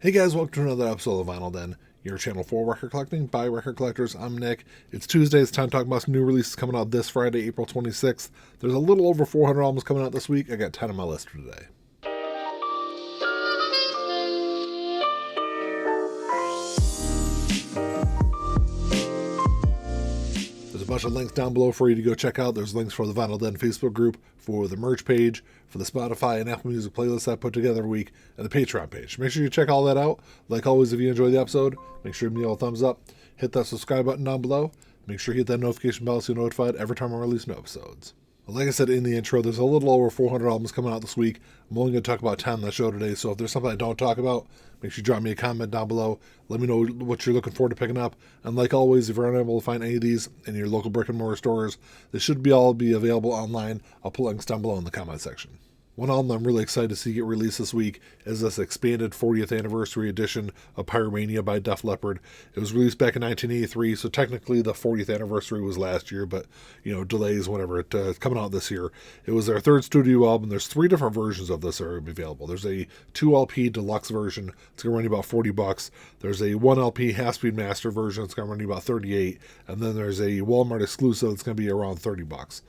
Hey guys, welcome to another episode of Vinyl Den, your channel for record collecting by record collectors. I'm Nick. It's Tuesday. It's time to talk about some new releases coming out this Friday, April 26th. There's a little over 400 albums coming out this week. I got 10 on my list for today. There's a bunch of links down below for you to go check out. There's links for the Vinyl Den Facebook group, for the merch page, for the Spotify and Apple Music playlists I put together every week, and the Patreon page. Make sure you check all that out. Like always, if you enjoy the episode, make sure you give me a thumbs up. Hit that subscribe button down below. Make sure you hit that notification bell so you're notified every time I release new episodes. Well, like I said in the intro, there's a little over 400 albums coming out this week. I'm only going to talk about 10 on the show today, so if there's something I don't talk about, make sure you drop me a comment down below. Let me know what you're looking forward to picking up. And like always, if you're unable to find any of these in your local brick and mortar stores, they should all be available online. I'll put links down below in the comment section. One album I'm really excited to see get released this week is this expanded 40th anniversary edition of Pyromania by Def Leppard. It was released back in 1983, so technically the 40th anniversary was last year, but, delays, whatever. It's coming out this year. It was their third studio album. There's 3 different versions of this that are available. There's a 2 LP deluxe version. It's going to run you about $40. There's a 1 LP half-speed master version. It's going to run you about $38. And then there's a Walmart exclusive. It's going to be around $30.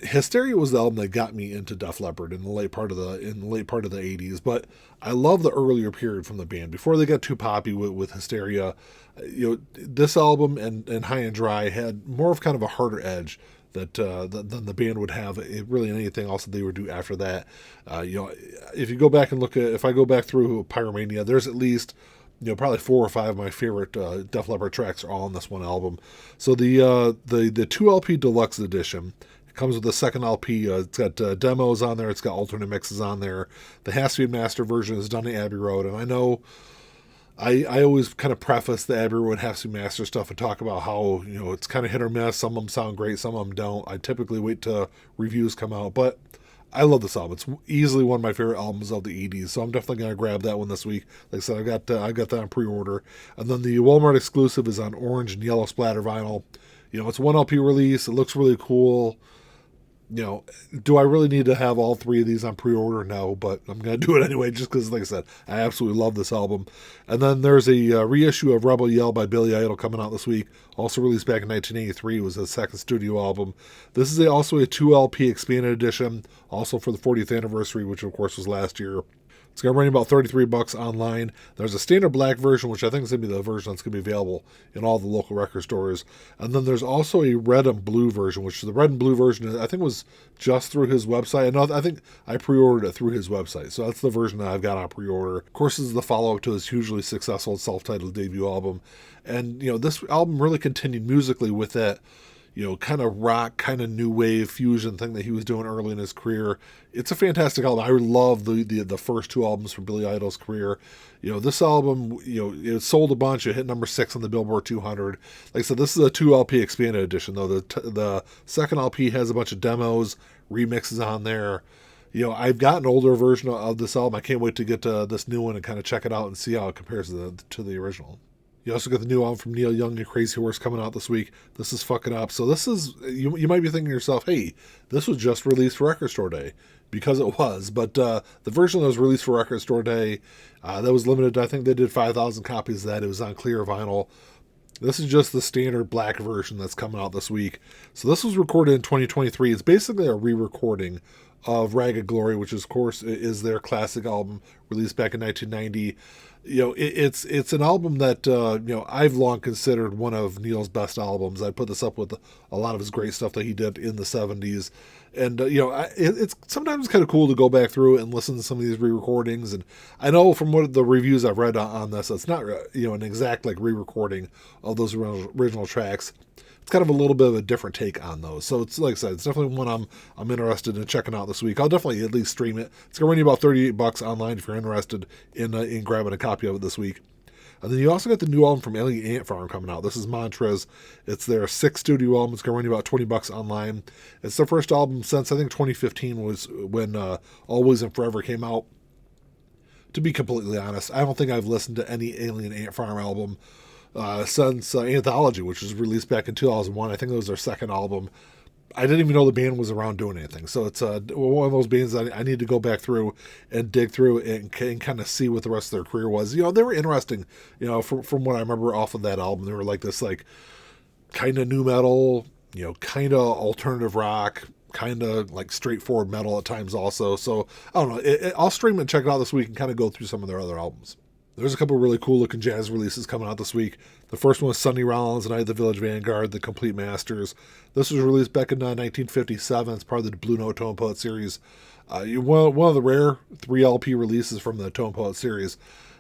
Hysteria was the album that got me into Def Leppard in the late part of the 80s, but I love the earlier period from the band before they got too poppy with Hysteria. This album and High and Dry had more of kind of a harder edge that than the band would have really in anything else that they would do after that. If you go back and if I go back through Pyromania, there's at least probably 4 or 5 of my favorite Def Leppard tracks are all on this one album. So the 2 LP deluxe edition comes with the second LP. It's got demos on there. It's got alternate mixes on there. The half-speed master version is done at Abbey Road, and I know I always kind of preface the Abbey Road half-speed master stuff and talk about how it's kind of hit or miss. Some of them sound great, some of them don't. I typically wait till reviews come out, but I love this album. It's easily one of my favorite albums of the 80s, so I'm definitely going to grab that one this week. Like I said, I got that on pre-order. And then the Walmart exclusive is on orange and yellow splatter vinyl. It's 1 LP release. It looks really cool. Do I really need to have all 3 of these on pre-order? No, but I'm going to do it anyway just because, like I said, I absolutely love this album. And then there's a reissue of Rebel Yell by Billy Idol coming out this week, also released back in 1983. It was his second studio album. This is also a 2 LP expanded edition, also for the 40th anniversary, which of course was last year. It's going to run you about $33 online. There's a standard black version, which I think is going to be the version that's going to be available in all the local record stores. And then there's also a red and blue version, which the red and blue version, I think, was just through his website. I think I pre-ordered it through his website. So that's the version that I've got on pre-order. Of course, this is the follow-up to his hugely successful self-titled debut album. And, this album really continued musically with that kind of rock, kind of new wave fusion thing that he was doing early in his career. It's a fantastic album. I love the first 2 albums from Billy Idol's career. This album, it sold a bunch. It hit number 6 on the Billboard 200. Like I said, this is a 2 LP expanded edition, though. The second LP has a bunch of demos, remixes on there. I've got an older version of this album. I can't wait to get to this new one and kind of check it out and see how it compares to the original. You also got the new album from Neil Young and Crazy Horse coming out this week. This is Fuckin' Up. So this is, you might be thinking to yourself, hey, this was just released for Record Store Day. Because it was. But the version that was released for Record Store Day, that was limited. I think they did 5,000 copies of that. It was on clear vinyl. This is just the standard black version that's coming out this week. So this was recorded in 2023. It's basically a re-recording of Ragged Glory, which of course is their classic album released back in 1990. It's an album that I've long considered one of Neil's best albums. I put this up with a lot of his great stuff that he did in the 70s. And, it's sometimes kind of cool to go back through and listen to some of these re-recordings. And I know from what the reviews I've read on this, it's not, an exact re-recording of those original tracks. It's kind of a little bit of a different take on those. So it's, like I said, it's definitely one I'm interested in checking out this week. I'll definitely at least stream it. It's going to run you about $38 online if you're interested in grabbing a copy of it this week. And then you also got the new album from Alien Ant Farm coming out. This is Mantras. It's their 6th studio album. It's going to run you about $20 online. It's their first album since, I think, 2015 was when Always and Forever came out. To be completely honest, I don't think I've listened to any Alien Ant Farm album since Anthology, which was released back in 2001. I think it was their second album. I didn't even know the band was around doing anything. So it's one of those bands that I need to go back through and dig through and kind of see what the rest of their career was. You know, they were interesting, you know, from what I remember off of that album. They were like this, like, kind of new metal, you know, kind of alternative rock, kind of like straightforward metal at times also. So, I don't know. I'll stream and check it out this week and kind of go through some of their other albums. There's a couple really cool looking jazz releases coming out this week. The first one was Sonny, Rollins, and I, the Village Vanguard, the Complete Masters. This was released back in 1957. It's part of the Blue Note Tone Poet series. One of the rare 3 LP releases from the Tone Poet series.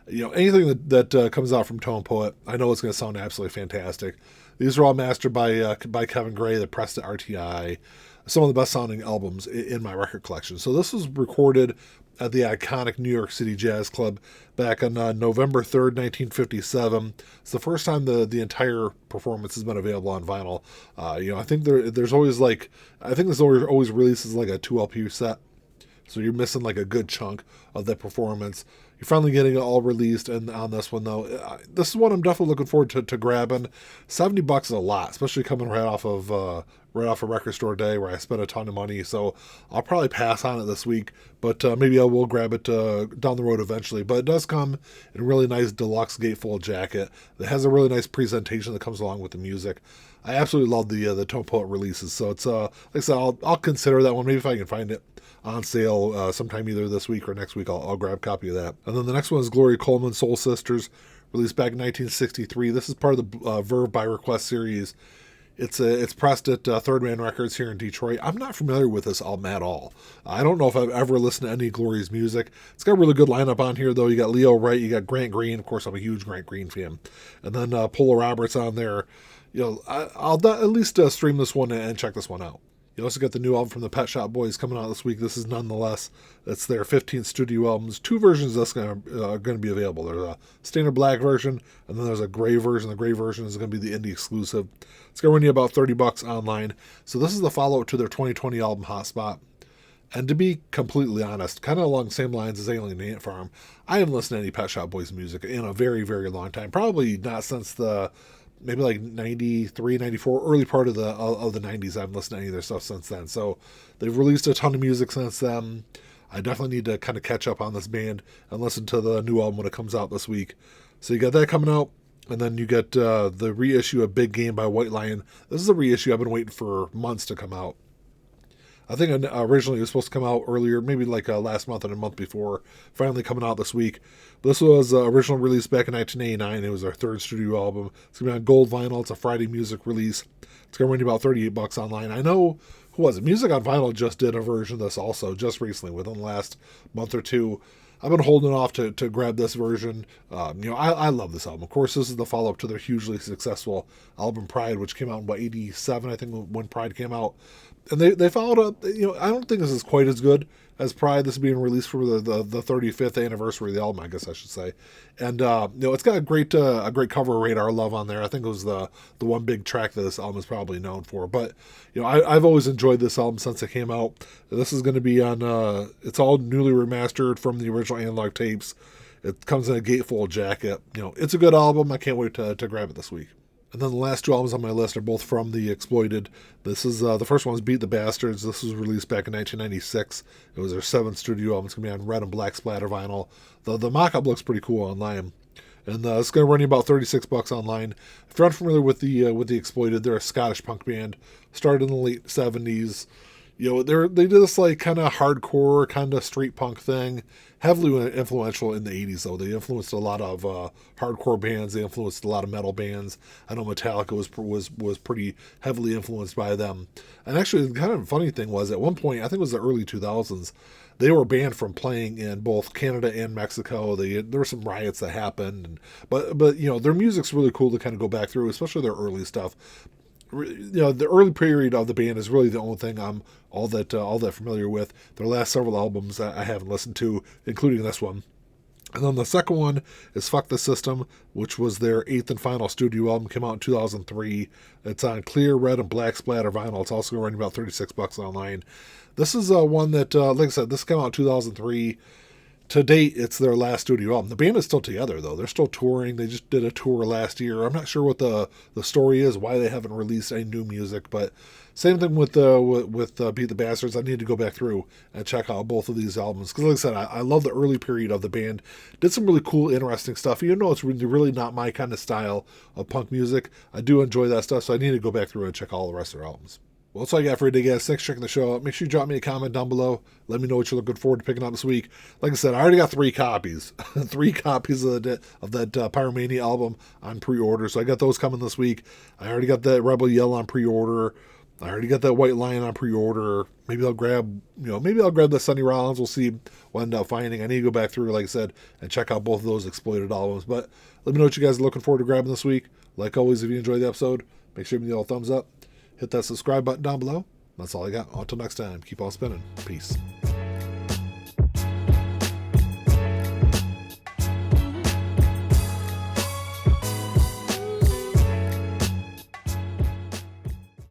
You know, anything that comes out from Tone Poet, I know it's going to sound absolutely fantastic. These are all mastered by Kevin Gray, the pressed at RTI. Some of the best sounding albums in my record collection. So this was recorded at the iconic New York City Jazz Club back on November 3rd, 1957. It's the first time the entire performance has been available on vinyl. You know, I think there's always always releases like a 2 LP set. So you're missing like a good chunk of that performance. You're finally getting it all released, and on this one though, this is one I'm definitely looking forward to grabbing. $70 is a lot, especially coming right off a record store day where I spent a ton of money. So I'll probably pass on it this week, but maybe I will grab it down the road eventually. But it does come in a really nice deluxe gatefold jacket that has a really nice presentation that comes along with the music. I absolutely love the Tone Poet releases. So it's like I said, I'll consider that one. Maybe if I can find it on sale sometime either this week or next week, I'll grab a copy of that. And then the next one is Gloria, Coleman, Soul Sisters, released back in 1963. This is part of the Verve by Request series. It's pressed at Third Man Records here in Detroit. I'm not familiar with this album at all. I don't know if I've ever listened to any Gloria's music. It's got a really good lineup on here, though. You got Leo Wright, you got Grant Green. Of course, I'm a huge Grant Green fan. And then Paula Roberts on there. You know, I'll at least stream this one and check this one out. You also got the new album from the Pet Shop Boys coming out this week. This is Nonetheless. It's their 15th studio albums. 2 versions of this are going to be available. There's a standard black version, and then there's a gray version. The gray version is going to be the indie exclusive. It's going to run you about $30 online. So this is the follow-up to their 2020 album, Hotspot. And to be completely honest, kind of along the same lines as Alien Ant Farm, I haven't listened to any Pet Shop Boys music in a very, very long time. Probably not since maybe like 93, 94, early part of the 90s. I haven't listened to any of their stuff since then. So they've released a ton of music since then. I definitely need to kind of catch up on this band and listen to the new album when it comes out this week. So you got that coming out. And then you get the reissue of Big Game by White Lion. This is a reissue I've been waiting for months to come out. I think originally it was supposed to come out earlier, maybe like last month and a month before, finally coming out this week. This was original release back in 1989. It was our 3rd studio album. It's going to be on gold vinyl. It's a Friday music release. It's going to run you about $38 online. I know, who was it? Music on Vinyl just did a version of this also, just recently, within the last month or two. I've been holding off to grab this version. You know, I love this album. Of course, this is the follow-up to their hugely successful album Pride, which came out in, 87, I think, when Pride came out. And they followed up, you know, I don't think this is quite as good as Pride. This is being released for the 35th anniversary of the album, I guess I should say. And, you know, it's got a great cover, Radar Love, on there. I think it was the one big track that this album is probably known for. But, you know, I've always enjoyed this album since it came out. This is going to be on, it's all newly remastered from the original analog tapes. It comes in a gatefold jacket. You know, it's a good album. I can't wait to grab it this week. And then the last 2 albums on my list are both from the Exploited. This is the first one is Beat the Bastards. This was released back in 1996. It was their 7th studio album. It's going to be on red and black splatter vinyl. The mock-up looks pretty cool online. And it's going to run you about $36 online. If you're unfamiliar with the Exploited, they're a Scottish punk band. Started in the late 70s. You know, they did this like kind of hardcore, kind of street punk thing. Heavily influential in the 80s, though. They influenced a lot of hardcore bands. They influenced a lot of metal bands. I know Metallica was pretty heavily influenced by them. And actually, the kind of funny thing was, at one point, I think it was the early 2000s, they were banned from playing in both Canada and Mexico. There were some riots that happened, but you know, their music's really cool to kind of go back through, especially their early stuff. You know, the early period of the band is really the only thing I'm all that familiar with. Their last several albums I haven't listened to, including this one. And then the second one is Fuck the System, which was their 8th and final studio album. Came out in 2003. It's on clear, red, and black splatter vinyl. It's also running about $36 online. This is one that, like I said, this came out in 2003. to date, it's their last studio album. The band is still together, though. They're still touring. They just did a tour last year. I'm not sure what the story is, why they haven't released any new music, but same thing with Beat the Bastards. I need to go back through and check out both of these albums. Because like I said, I love the early period of the band. Did some really cool, interesting stuff. Even though it's really not my kind of style of punk music, I do enjoy that stuff, so I need to go back through and check all the rest of their albums. Well, that's all I got for today, guys. Thanks for checking the show out. Make sure you drop me a comment down below. Let me know what you're looking forward to picking up this week. Like I said, I already got 3 copies. 3 copies of that Pyromania album on pre-order. So I got those coming this week. I already got that Rebel Yell on pre-order. I already got that White Lion on pre-order. Maybe I'll grab the Sonny Rollins. We'll see what I end up finding. I need to go back through, like I said, and check out both of those exploited albums. But let me know what you guys are looking forward to grabbing this week. Like always, if you enjoyed the episode, make sure you give me a thumbs up. Hit that subscribe button down below. That's all I got. Until next time, keep on spinning. Peace.